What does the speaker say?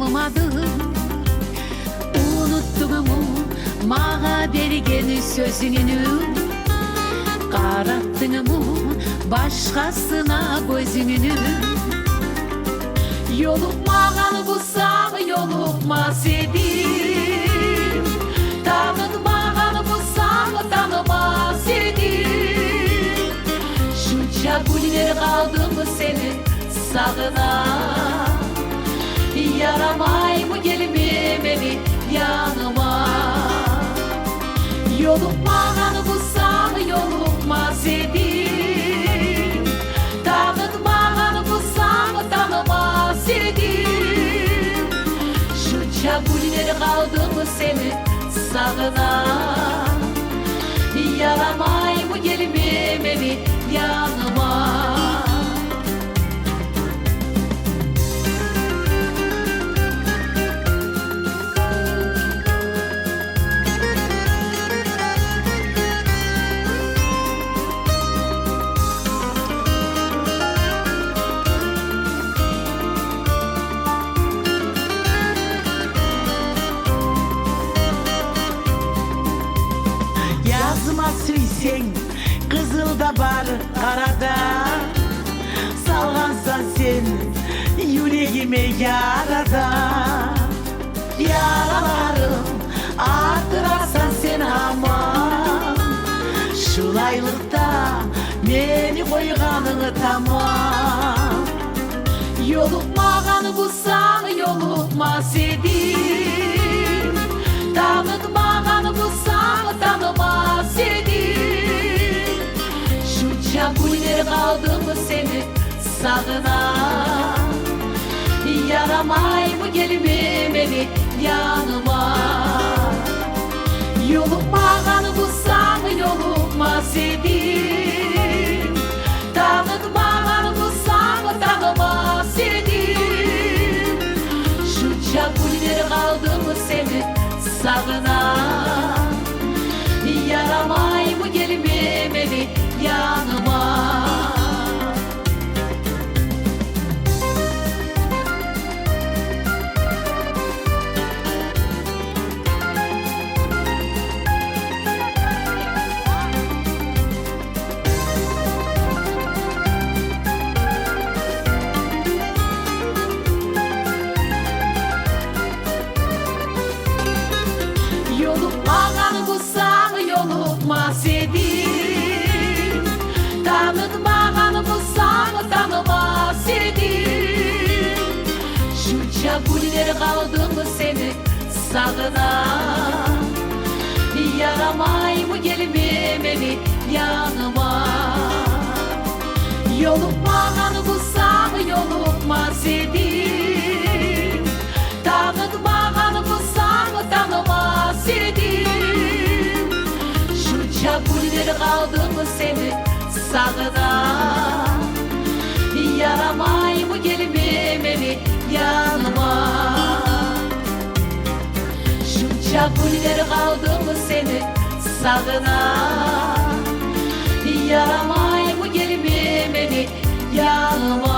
tanımadım. Unuttuğumu mağa bergen sözünü, karattığımı başkasına gözünü. Yolukmağanı bulsam yolukmaz edim, tanıtmağanı bulsam tanımaz edim. Şunca güller kaldım seni sağına, yaramay mı gelmemeli yanıma. Yolukmağanı bulsam yolukmaz edim, tanıtmağanı bulsam tanımaz edim. Şunca güller kaldım seni sağına, yaramay mı gelmemeli yanıma. Yazma suysen kızıl da var karada, salgansan sen yüreğime yarada. Yaralarım artırarsan sen aman, şulaylıkta beni koyganını tamam. Yolukmağanı bulsan yolukmaz edim, tanıtmağanı bulsan tanımaz edim. Şunca güller kaldım seni sağına, yaramay mı gelmemeli yanıma. Yolukmağanı bulsan yolukmaz edim, tanıtmağanı bulsan tanımaz edim. Şunca güller kaldım seni sağına, yaramay mı gelmemeli yanıma. Yolukmağanı bulsam yolukmaz edim, tanıtmağanı bulsam tanımaz edim. Şunca güller kaldım seni sağına, yaramay mı gelmemeli yanıma. Yolukmağanı bulsam yolukmaz edim, tanıtmağanı bulsam tanımaz edim. Şunca güller kaldım seni sağına, yaramay mı gelmemeli yanıma. Şunca güller kaldım seni sağına, yaramay mı gelmemeli yanıma.